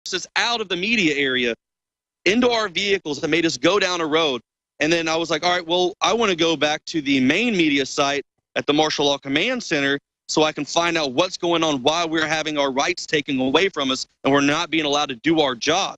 us out of the media area into our vehicles and made us go down a road. And then I was like, all right, well, I want to go back to the main media site at the Martial Law Command Center so I can find out what's going on, why we're having our rights taken away from us and we're not being allowed to do our job.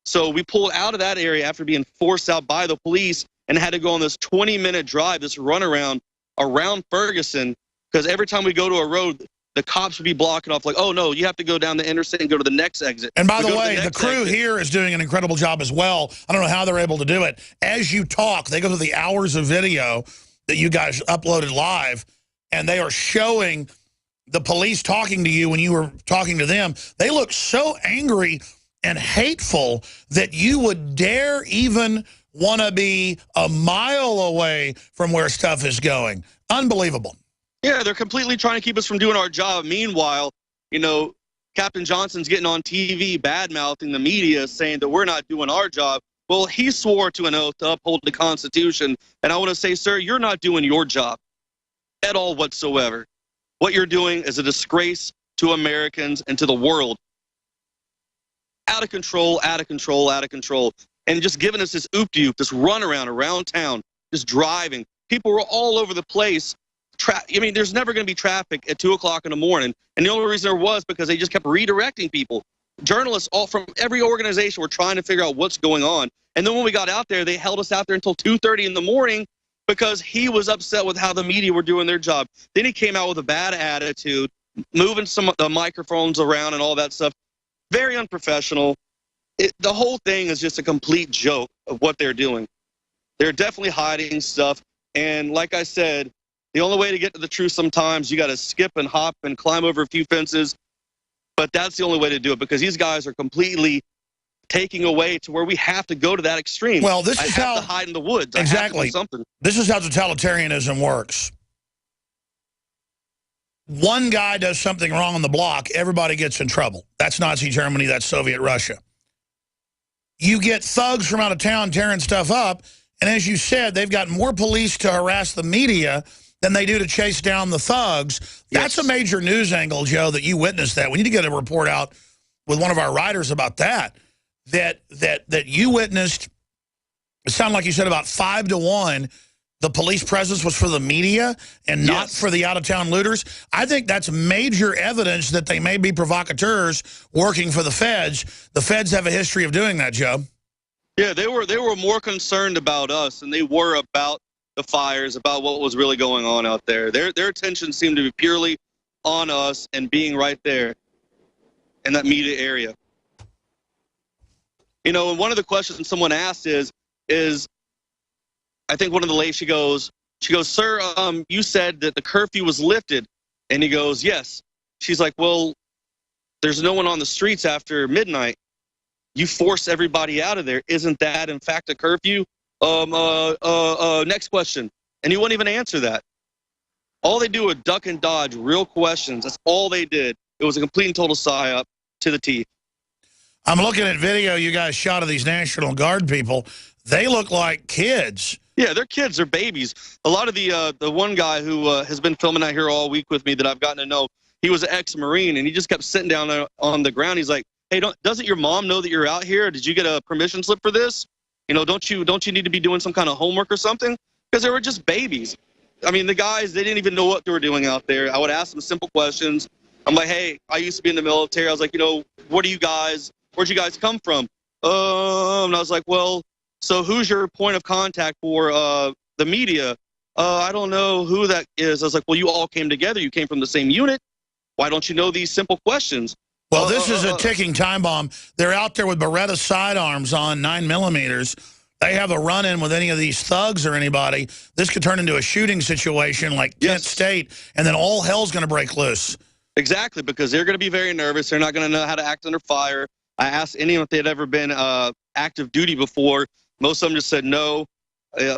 So we pulled out of that area after being forced out by the police and had to go on this 20-minute drive, this runaround around Ferguson, because every time we go to a road, the cops would be blocking off like, oh, no, you have to go down the interstate and go to the next exit. And by the way, the crew here is doing an incredible job as well. I don't know how they're able to do it. As you talk, they go through the hours of video that you guys uploaded live, and they are showing the police talking to you when you were talking to them. They look so angry and hateful that you would dare even want to be a mile away from where stuff is going. Unbelievable. Yeah, they're completely trying to keep us from doing our job. Meanwhile, you know, Captain Johnson's getting on TV bad-mouthing the media saying that we're not doing our job. Well, he swore to an oath to uphold the Constitution. And I want to say, sir, you're not doing your job at all whatsoever. What you're doing is a disgrace to Americans and to the world. Out of control, out of control, out of control. And just giving us this oop-de-oop, this runaround around town, just driving. People were all over the place. I mean, there's never going to be traffic at 2 o'clock in the morning. And the only reason there was because they just kept redirecting people. Journalists all from every organization were trying to figure out what's going on. And then when we got out there, they held us out there until 2:30 in the morning because he was upset with how the media were doing their job. Then he came out with a bad attitude, moving some of the microphones around and all that stuff. Very unprofessional. The whole thing is just a complete joke of what they're doing. They're definitely hiding stuff. And like I said, the only way to get to the truth sometimes, you got to skip and hop and climb over a few fences. But that's the only way to do it because these guys are completely taking away to where we have to go to that extreme. Well, this is how to hide in the woods. Exactly. Something. This is how totalitarianism works. One guy does something wrong on the block, everybody gets in trouble. That's Nazi Germany, that's Soviet Russia. You get thugs from out of town tearing stuff up, and as you said, they've got more police to harass the media than they do to chase down the thugs. Yes. That's a major news angle, Joe, that you witnessed that. We need to get a report out with one of our writers about that. That you witnessed, it sounded like you said about 5 to 1, the police presence was for the media and not for the out-of-town looters. I think that's major evidence that they may be provocateurs working for the feds. The feds have a history of doing that, Joe. Yeah, they were more concerned about us than they were about the fires, about what was really going on out there. Their attention seemed to be purely on us and being right there in that media area. You know, and one of the questions someone asked is I think one of the ladies, she goes, sir, you said that the curfew was lifted. And he goes, yes. She's like, well, there's no one on the streets after midnight. You force everybody out of there. Isn't that, in fact, a curfew? Next question. And he wouldn't even answer that. All they do was duck and dodge real questions. That's all they did. It was a complete and total psyop to the teeth. I'm looking at video you guys shot of these National Guard people. They look like kids. Yeah, they're kids. They're babies. A lot of the one guy who has been filming out here all week with me that I've gotten to know, he was an ex-Marine, and he just kept sitting down there on the ground. He's like, hey, doesn't your mom know that you're out here? Did you get a permission slip for this? You know, don't you need to be doing some kind of homework or something? Because they were just babies. I mean, the guys, they didn't even know what they were doing out there. I would ask them simple questions. I'm like, hey, I used to be in the military. I was like, you know, where'd you guys come from? And I was like, well, so who's your point of contact for the media? I don't know who that is. I was like, well, you all came together. You came from the same unit. Why don't you know these simple questions? Well, this is a ticking time bomb. They're out there with Beretta sidearms on 9mm. They have a run-in with any of these thugs or anybody. This could turn into a shooting situation like Kent State, and then all hell's going to break loose. Exactly, because they're going to be very nervous. They're not going to know how to act under fire. I asked anyone if they had ever been active duty before. Most of them just said no.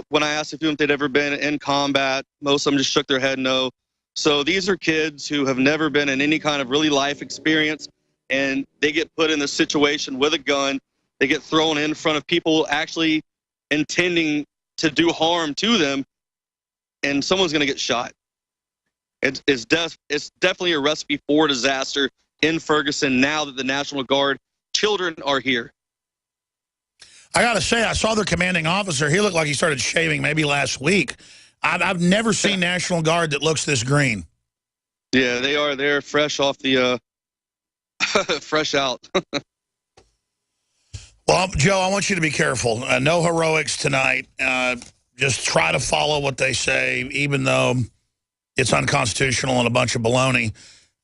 When I asked if they'd ever been in combat, most of them just shook their head no. So these are kids who have never been in any kind of really life experience, and they get put in this situation with a gun. They get thrown in front of people actually intending to do harm to them, and someone's going to get shot. It's definitely a recipe for disaster in Ferguson now that the National Guard children are here. I got to say, I saw their commanding officer. He looked like he started shaving maybe last week. I've never seen National Guard that looks this green. Yeah, they are. They're fresh off the, fresh out. Well, Joe, I want you to be careful. No heroics tonight. Just try to follow what they say, even though it's unconstitutional and a bunch of baloney.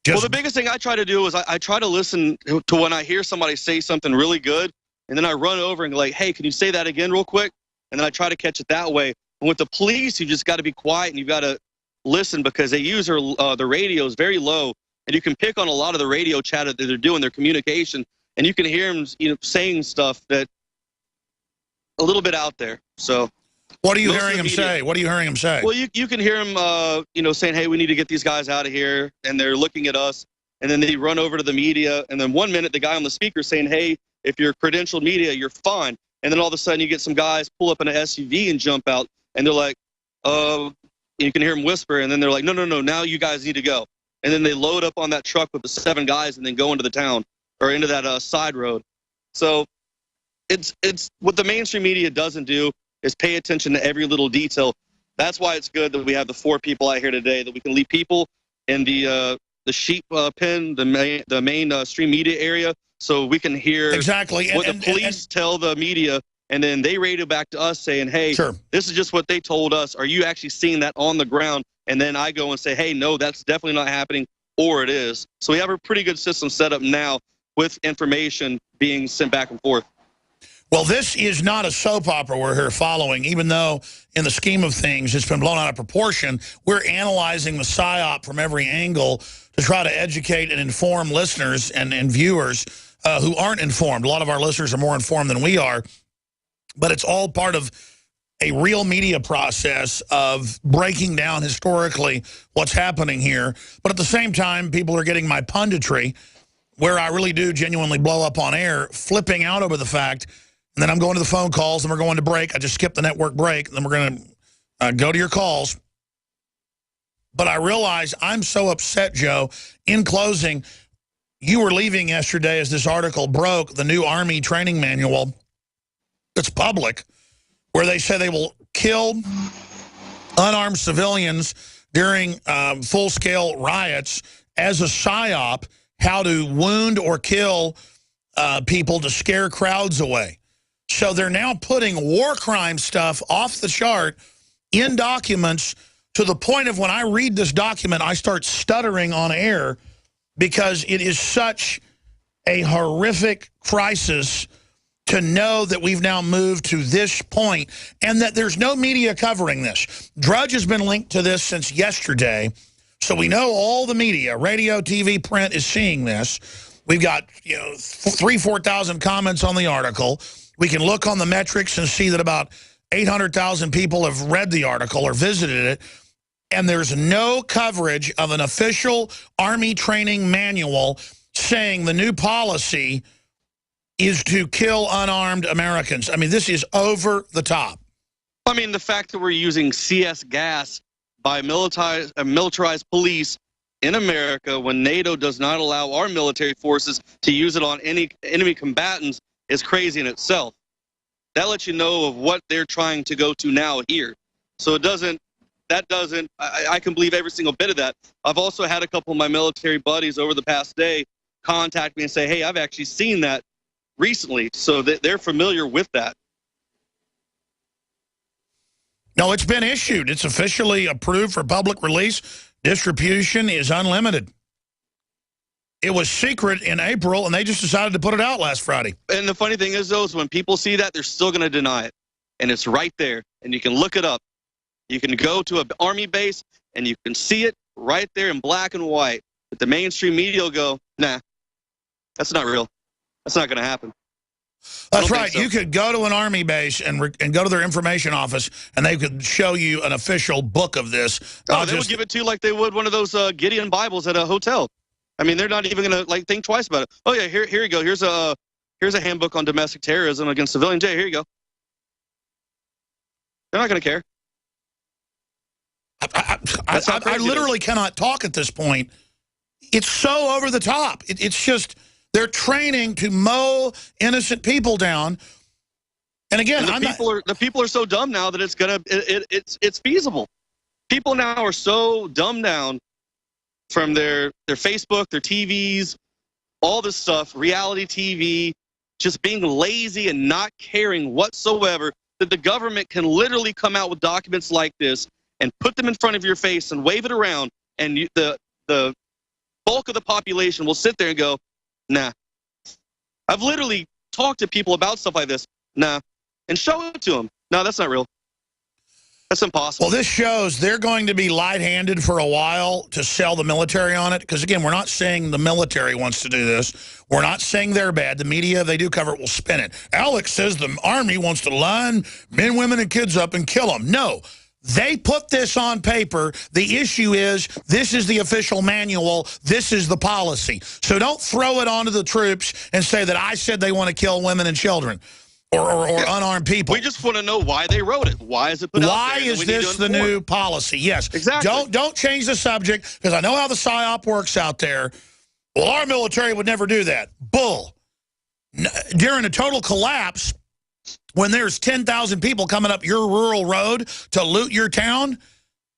Well, the biggest thing I try to do is I try to listen to when I hear somebody say something really good, and then I run over and go like, hey, can you say that again real quick? And then I try to catch it that way. And with the police, you just got to be quiet and you've got to listen because they use the radios very low, and you can pick on a lot of the radio chatter that they're doing, their communication, and you can hear them, saying stuff that a little bit out there. So. What are you hearing him say? What are you hearing him say? Well, you can hear him, saying, hey, we need to get these guys out of here. And they're looking at us. And then they run over to the media. And then 1 minute, the guy on the speaker saying, hey, if you're credentialed media, you're fine. And then all of a sudden, you get some guys pull up in an SUV and jump out. And they're like, you can hear them whisper. And then they're like, no, now you guys need to go. And then they load up on that truck with the 7 guys and then go into the town or into that side road. So it's what the mainstream media doesn't do is pay attention to every little detail. That's why it's good that we have the 4 people out here today, that we can leave people in the sheep pen, the main stream media area, so we can hear exactly what the police tell the media, and then they radio back to us saying, hey, sure, this is just what they told us. Are you actually seeing that on the ground? And then I go and say, hey, no, that's definitely not happening, or it is. So we have a pretty good system set up now with information being sent back and forth. Well, this is not a soap opera we're here following, even though in the scheme of things it's been blown out of proportion. We're analyzing the PSYOP from every angle to try to educate and inform listeners and viewers who aren't informed. A lot of our listeners are more informed than we are, but it's all part of a real media process of breaking down historically what's happening here. But at the same time, people are getting my punditry, where I really do genuinely blow up on air, flipping out over the fact. And then I'm going to the phone calls, and we're going to break. I just skipped the network break, and then we're going to go to your calls. But I realize I'm so upset, Joe. In closing, you were leaving yesterday as this article broke, the new Army training manual that's public, where they say they will kill unarmed civilians during full-scale riots as a PSYOP, how to wound or kill people to scare crowds away. So they're now putting war crime stuff off the chart in documents to the point of when I read this document, I start stuttering on air because it is such a horrific crisis to know that we've now moved to this point and that there's no media covering this. Drudge has been linked to this since yesterday, so we know all the media, radio, TV, print, is seeing this. We've got 4,000 comments on the article. We can look on the metrics and see that about 800,000 people have read the article or visited it, and there's no coverage of an official Army training manual saying the new policy is to kill unarmed Americans. I mean, this is over the top. I mean, the fact that we're using CS gas by militarized police in America when NATO does not allow our military forces to use it on any enemy combatants is crazy in itself. That lets you know of what they're trying to go to now here. So I can believe every single bit of that. I've also had a couple of my military buddies over the past day contact me and say, hey, I've actually seen that recently. So they're familiar with that. No, it's been issued. It's officially approved for public release. Distribution is unlimited. It was secret in April, and they just decided to put it out last Friday. And the funny thing is, though, is when people see that, they're still going to deny it. And it's right there, and you can look it up. You can go to an Army base, and you can see it right there in black and white. But the mainstream media will go, nah, that's not real. That's not going to happen. That's right. So. You could go to an Army base and go to their information office, and they could show you an official book of this. Oh, they would give it to you like they would one of those Gideon Bibles at a hotel. I mean, they're not even going to think twice about it. Oh yeah, here you go. Here's a handbook on domestic terrorism against civilians. Hey, here you go. They're not going to care. I literally cannot talk at this point. It's so over the top. It's just They're training to mow innocent people down. And again, and the people are so dumb now that it's feasible. People now are so dumbed down from their Facebook, their TVs, all this stuff, reality TV, just being lazy and not caring whatsoever, that the government can literally come out with documents like this and put them in front of your face and wave it around, and the bulk of the population will sit there and go, nah. I've literally talked to people about stuff like this, nah, and show it to them. No, that's not real. That's impossible. Well, this shows they're going to be light-handed for a while to sell the military on it. Because, again, we're not saying the military wants to do this. We're not saying they're bad. The media, if they do cover it, will spin it. Alex says the Army wants to line men, women, and kids up and kill them. No. They put this on paper. The issue is this is the official manual. This is the policy. So don't throw it onto the troops and say that I said they want to kill women and children. Or unarmed people. We just want to know why they wrote it. Why is it put out there? Why is this the new policy? Yes. Exactly. Don't change the subject, because I know how the PSYOP works out there. Well, our military would never do that. Bull. During a total collapse, when there's 10,000 people coming up your rural road to loot your town,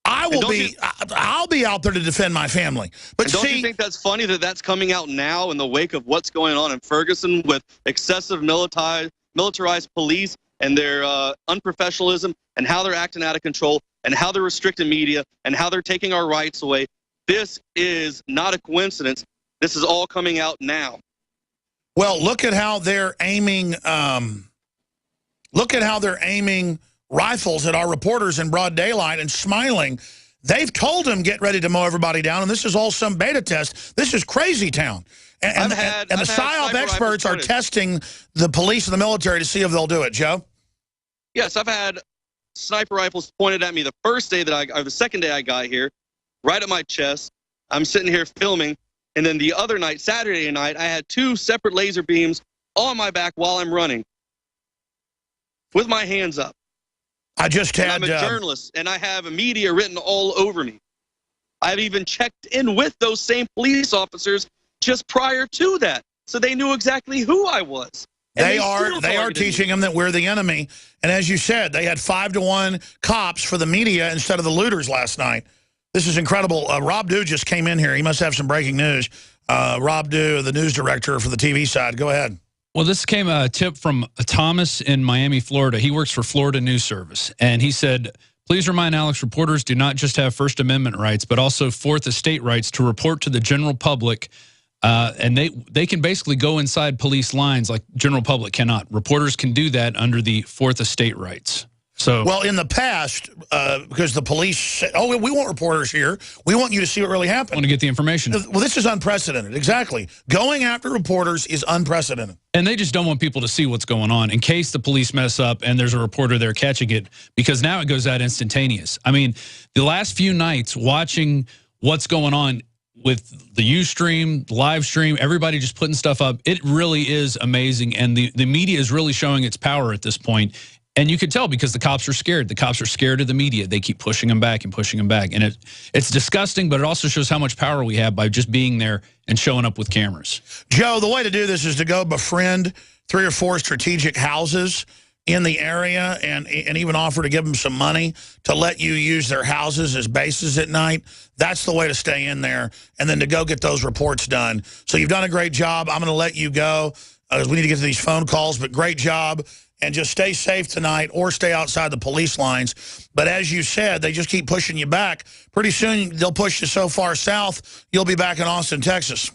I'll be out there to defend my family. But don't you think that's funny that that's coming out now in the wake of what's going on in Ferguson with excessive militarized police and their unprofessionalism and how they're acting out of control and how they're restricting media and how they're taking our rights away? This is not a coincidence. This is all coming out now. Well, look at how they're aiming. Look at how they're aiming rifles at our reporters in broad daylight and smiling. They've told them get ready to mow everybody down, and this is all some beta test. This is crazy town. And the PSYOP experts are testing the police and the military to see if they'll do it. Joe? Yes, I've had sniper rifles pointed at me the first day or the second day I got here, right at my chest. I'm sitting here filming, and then the other night, Saturday night, I had 2 separate laser beams on my back while I'm running, with my hands up. I just had. I'm a journalist, and I have media written all over me. I've even checked in with those same police officers just prior to that, so they knew exactly who I was. They are teaching them that we're the enemy. And as you said, they had 5-to-1 cops for the media instead of the looters last night. This is incredible. Rob Dew just came in here. He must have some breaking news. Rob Dew, the news director for the TV side. Go ahead. Well, this came a tip from Thomas in Miami, Florida. He works for Florida News Service. And he said, please remind Alex, reporters do not just have First Amendment rights, but also Fourth Estate rights to report to the general public. And they can basically go inside police lines like general public cannot. Reporters can do that under the Fourth Estate rights. So, well, in the past, because the police said, oh, we want reporters here. We want you to see what really happened. Want to get the information. Well, this is unprecedented. Exactly. Going after reporters is unprecedented. And they just don't want people to see what's going on in case the police mess up and there's a reporter there catching it, because now it goes out instantaneous. I mean, the last few nights watching what's going on with the Ustream, the live stream, everybody just putting stuff up, it really is amazing. And the media is really showing its power at this point. And you can tell because the cops are scared. The cops are scared of the media. They keep pushing them back and pushing them back. And it's disgusting, but it also shows how much power we have by just being there and showing up with cameras. Joe, the way to do this is to go befriend 3 or 4 strategic houses in the area and even offer to give them some money to let you use their houses as bases at night. That's the way to stay in there, and then to go get those reports done. So you've done a great job. I'm going to let you go because we need to get to these phone calls, but great job. And just stay safe tonight or stay outside the police lines. But as you said, they just keep pushing you back. Pretty soon, they'll push you so far south, you'll be back in Austin, Texas.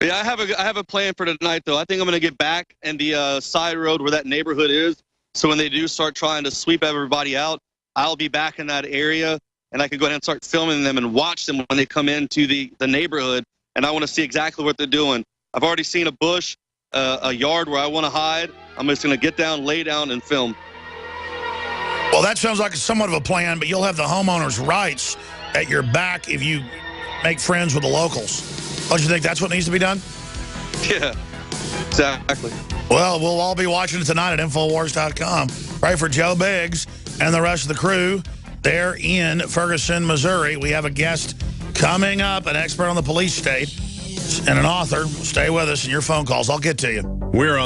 Yeah, I have a plan for tonight, though. I think I'm going to get back in the side road where that neighborhood is. So when they do start trying to sweep everybody out, I'll be back in that area, and I can go ahead and start filming them and watch them when they come into the neighborhood. And I want to see exactly what they're doing. I've already seen a bush, a yard where I want to hide. I'm just going to get down, lay down, and film. Well, that sounds like somewhat of a plan, but you'll have the homeowner's rights at your back if you make friends with the locals. Don't you think that's what needs to be done? Yeah, exactly. Well, we'll all be watching it tonight at Infowars.com. Pray for Joe Biggs and the rest of the crew there in Ferguson, Missouri. We have a guest coming up, an expert on the police state. and an author. Stay with us and your phone calls. I'll get to you. We're on.